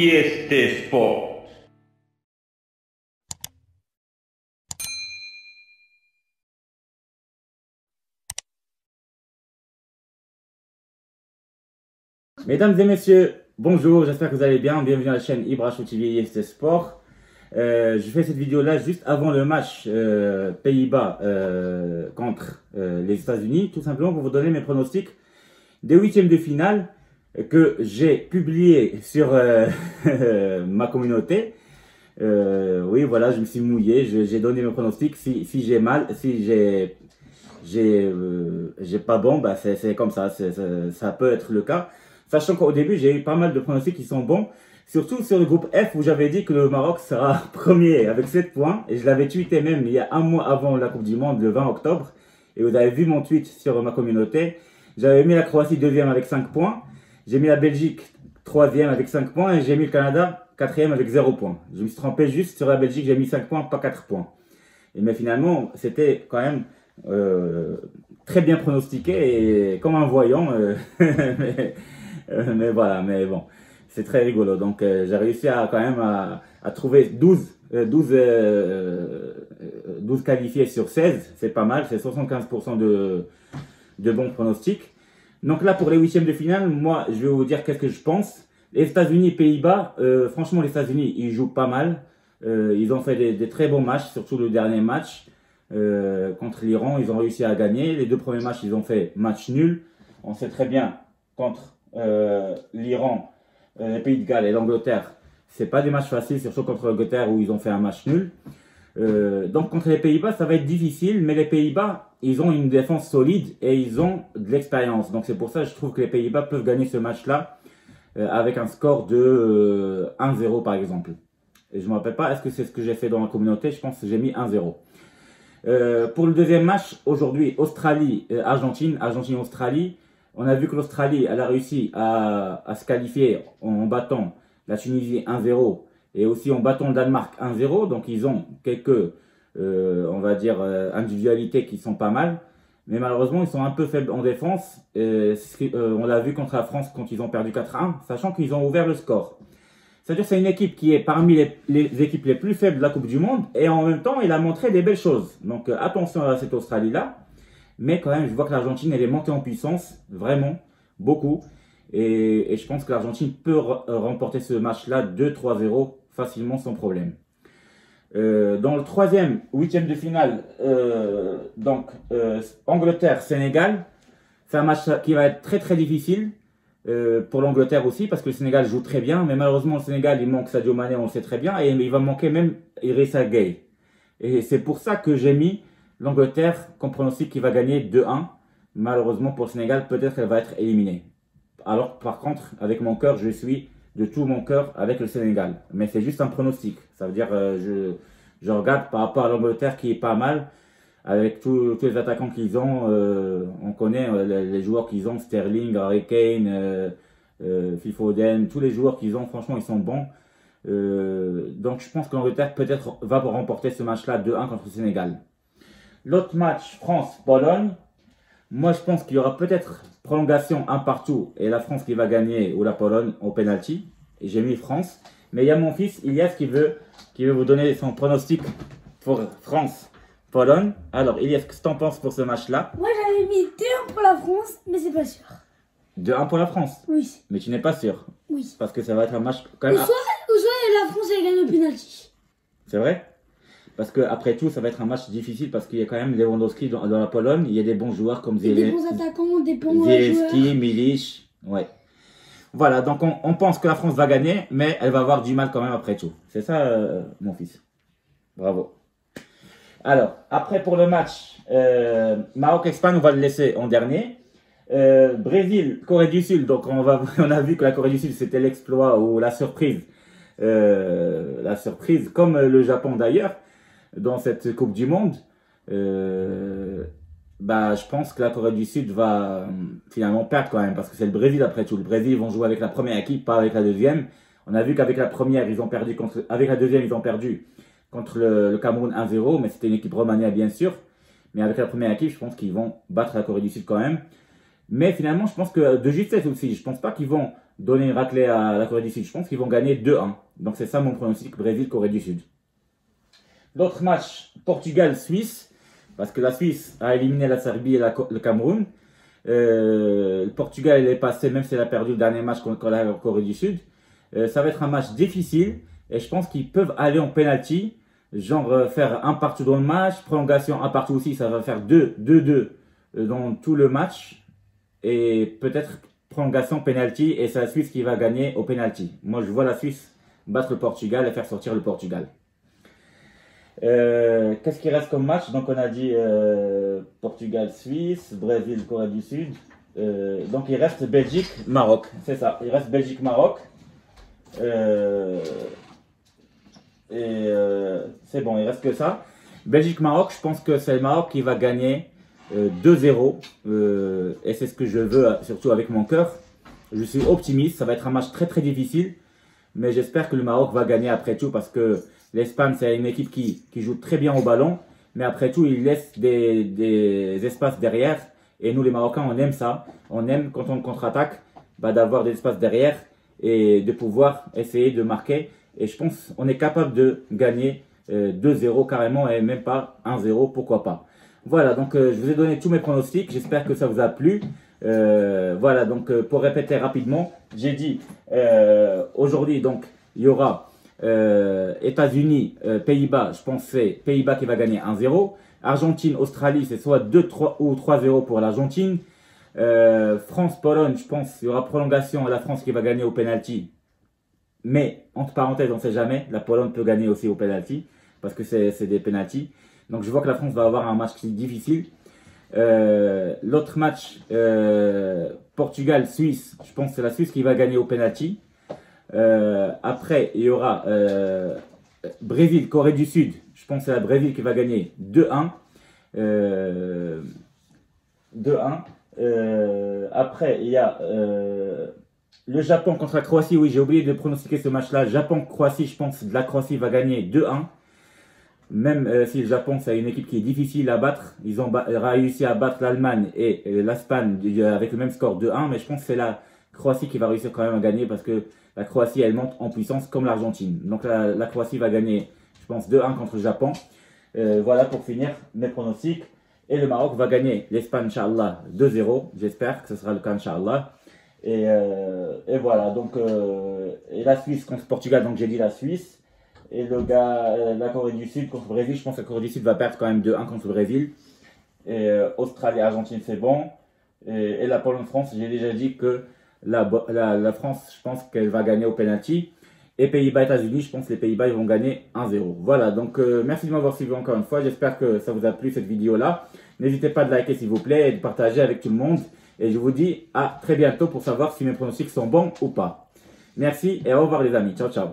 este Sport. Mesdames et messieurs, bonjour, j'espère que vous allez bien. Bienvenue à la chaîne Ibrahim TV IST Sport. Je fais cette vidéo là juste avant le match Pays-Bas contre les États-Unis, tout simplement pour vous donner mes pronostics des huitièmes de finale que j'ai publié sur ma communauté. Oui, voilà, je me suis mouillé, j'ai donné mes pronostics. Si j'ai mal, si j'ai pas bon, bah c'est comme ça, ça peut être le cas. Sachant qu'au début, j'ai eu pas mal de pronostics qui sont bons. Surtout sur le groupe F où j'avais dit que le Maroc sera premier avec 7 points. Et je l'avais tweeté même il y a un mois avant la Coupe du Monde, le 20 octobre. Et vous avez vu mon tweet sur ma communauté. J'avais mis la Croatie deuxième avec 5 points. J'ai mis la Belgique troisième avec 5 points. Et j'ai mis le Canada quatrième avec 0 points. Je me suis trompé juste sur la Belgique, j'ai mis 5 points, pas 4 points. Mais finalement, c'était quand même très bien pronostiqué et comme un voyant. Mais voilà, mais bon, c'est très rigolo. Donc, j'ai réussi quand même à trouver 12 qualifiés sur 16. C'est pas mal, c'est 75% de bons pronostics. Donc là, pour les huitièmes de finale, moi, je vais vous dire qu'est-ce que je pense. Les États-Unis et Pays-Bas, franchement, les États-Unis, ils jouent pas mal. Ils ont fait des très bons matchs, surtout le dernier match contre l'Iran. Ils ont réussi à gagner. Les deux premiers matchs, ils ont fait match nul. On sait très bien contre l'Iran, les Pays de Galles et l'Angleterre, c'est pas des matchs faciles, surtout contre l'Angleterre où ils ont fait un match nul. Donc contre les Pays-Bas, ça va être difficile, mais les Pays-Bas, ils ont une défense solide et ils ont de l'expérience. Donc c'est pour ça que je trouve que les Pays-Bas peuvent gagner ce match-là avec un score de 1-0 par exemple. Et je ne me rappelle pas, est-ce que c'est ce que j'ai fait dans la communauté? Je pense que j'ai mis 1-0. Pour le deuxième match, aujourd'hui, Australie-Argentine, Argentine-Australie. On a vu que l'Australie, elle a réussi à se qualifier en battant la Tunisie 1-0 et aussi en battant le Danemark 1-0. Donc, ils ont quelques, on va dire, individualités qui sont pas mal. Mais malheureusement, ils sont un peu faibles en défense. On l'a vu contre la France quand ils ont perdu 4-1, sachant qu'ils ont ouvert le score. C'est-à-dire que c'est une équipe qui est parmi les équipes les plus faibles de la Coupe du Monde. Et en même temps, il a montré des belles choses. Donc, attention à cette Australie-là. Mais quand même, je vois que l'Argentine, elle est montée en puissance, vraiment, beaucoup. Et je pense que l'Argentine peut remporter ce match-là 2-3-0 facilement, sans problème. Dans le troisième, huitième de finale, Angleterre-Sénégal, c'est un match qui va être très très difficile pour l'Angleterre aussi, parce que le Sénégal joue très bien. Mais malheureusement, le Sénégal, il manque Sadio Mané, on le sait très bien. Et il va manquer même Idrissa Gueye. Et c'est pour ça que j'ai mis l'Angleterre, comme pronostic, qui va gagner 2-1. Malheureusement pour le Sénégal, peut-être qu'elle va être éliminée. Alors par contre, avec mon cœur, je suis de tout mon cœur avec le Sénégal. Mais c'est juste un pronostic. Ça veut dire, je regarde par rapport à l'Angleterre qui est pas mal. Avec tous les attaquants qu'ils ont, on connaît les joueurs qu'ils ont, Sterling, Harry Kane, Phil Foden, tous les joueurs qu'ils ont, franchement, ils sont bons. Donc je pense que l'Angleterre peut-être va remporter ce match-là 2-1 contre le Sénégal. L'autre match, France-Pologne. Moi, je pense qu'il y aura peut-être prolongation un partout et la France qui va gagner ou la Pologne au penalty. Et j'ai mis France. Mais il y a mon fils Ilias qui veut vous donner son pronostic pour France-Pologne. Alors, Ilias, qu'est-ce que tu en penses pour ce match-là? Moi, j'avais mis 2-1 pour la France, mais c'est pas sûr. 2-1 pour la France? Oui. Mais tu n'es pas sûr? Oui. Parce que ça va être un match quand même. Ou soit la France, elle gagne au penalty. C'est vrai? Parce qu'après tout, ça va être un match difficile parce qu'il y a quand même Lewandowski dans la Pologne. Il y a des bons joueurs comme Des bons attaquants, des bons Zielinski, joueurs. Milic. Ouais. Voilà, donc on pense que la France va gagner, mais elle va avoir du mal quand même après tout. C'est ça, mon fils. Bravo. Alors, après pour le match, Maroc-Espagne, on va le laisser en dernier. Brésil, Corée du Sud. Donc on a vu que la Corée du Sud, c'était l'exploit ou la surprise. Comme le Japon d'ailleurs. Dans cette Coupe du Monde, je pense que la Corée du Sud va finalement perdre quand même, parce que c'est le Brésil après tout. Le Brésil, ils vont jouer avec la première équipe, pas avec la deuxième. On a vu qu'avec la première, ils ont perdu avec la deuxième, ils ont perdu contre le Cameroun 1-0, mais c'était une équipe remaniée bien sûr. Mais avec la première équipe, je pense qu'ils vont battre la Corée du Sud quand même. Mais finalement, je pense que de justesse aussi, je pense pas qu'ils vont donner une raclée à la Corée du Sud. Je pense qu'ils vont gagner 2-1. Donc c'est ça mon pronostic, Brésil-Corée du Sud. L'autre match, Portugal-Suisse, parce que la Suisse a éliminé la Serbie et le Cameroun. Le Portugal est passé, même si elle a perdu le dernier match contre la Corée du Sud. Ça va être un match difficile et je pense qu'ils peuvent aller en penalty, genre faire un partout dans le match, prolongation un partout aussi, ça va faire 2-2 dans tout le match et peut-être prolongation penalty et c'est la Suisse qui va gagner au penalty. Moi je vois la Suisse battre le Portugal et faire sortir le Portugal. Qu'est-ce qui reste comme match? Donc on a dit Portugal-Suisse, Brésil-Corée du Sud. Donc il reste Belgique-Maroc. C'est ça, il reste Belgique-Maroc. C'est bon, il reste que ça. Belgique-Maroc, je pense que c'est le Maroc qui va gagner 2-0. Et c'est ce que je veux, surtout avec mon cœur. Je suis optimiste, ça va être un match très très difficile. Mais j'espère que le Maroc va gagner après tout parce que l'Espagne, c'est une équipe qui joue très bien au ballon. Mais après tout, il laisse des espaces derrière. Et nous, les Marocains, on aime ça. On aime, quand on contre-attaque, d'avoir des espaces derrière et de pouvoir essayer de marquer. Et je pense qu'on est capable de gagner 2-0 carrément et même pas 1-0, pourquoi pas. Voilà, donc je vous ai donné tous mes pronostics. J'espère que ça vous a plu. Voilà, donc pour répéter rapidement, j'ai dit aujourd'hui, donc il y aura États-Unis, Pays-Bas. Je pense que c'est Pays-Bas qui va gagner 1-0. Argentine, Australie, c'est soit 2-3 ou 3-0 pour l'Argentine. France, Pologne, je pense qu'il y aura prolongation à la France qui va gagner au penalty. Mais, entre parenthèses, on ne sait jamais. La Pologne peut gagner aussi au penalty parce que c'est des penalties. Donc je vois que la France va avoir un match difficile. L'autre match, Portugal-Suisse, je pense que c'est la Suisse qui va gagner au penalty. Après, il y aura Brésil-Corée du Sud. Je pense que c'est la Brésil qui va gagner 2-1. 2-1. Après, il y a le Japon contre la Croatie. Oui, j'ai oublié de pronostiquer ce match-là. Japon-Croatie, je pense que la Croatie va gagner 2-1. Même si le Japon, c'est une équipe qui est difficile à battre. Ils ont réussi à battre l'Allemagne et l'Espagne avec le même score 2-1. Mais je pense que c'est la Croatie qui va réussir quand même à gagner parce que la Croatie, elle monte en puissance comme l'Argentine. Donc la Croatie va gagner, je pense, 2-1 contre le Japon. Voilà pour finir mes pronostics. Et le Maroc va gagner l'Espagne, Inch'Allah, 2-0. J'espère que ce sera le cas, Inch'Allah. Et voilà, donc, et la Suisse contre le Portugal, donc j'ai dit la Suisse. Et la Corée du Sud contre le Brésil, je pense que la Corée du Sud va perdre quand même 2-1 contre le Brésil. Et Australie, Argentine, c'est bon. Et la Pologne-France, j'ai déjà dit que la France, je pense qu'elle va gagner au penalty. Et Pays-Bas, États-Unis, je pense que les Pays-Bas ils vont gagner 1-0. Voilà, donc merci de m'avoir suivi encore une fois. J'espère que ça vous a plu cette vidéo-là. N'hésitez pas de liker s'il vous plaît et de partager avec tout le monde. Et je vous dis à très bientôt pour savoir si mes pronostics sont bons ou pas. Merci et au revoir les amis. Ciao, ciao.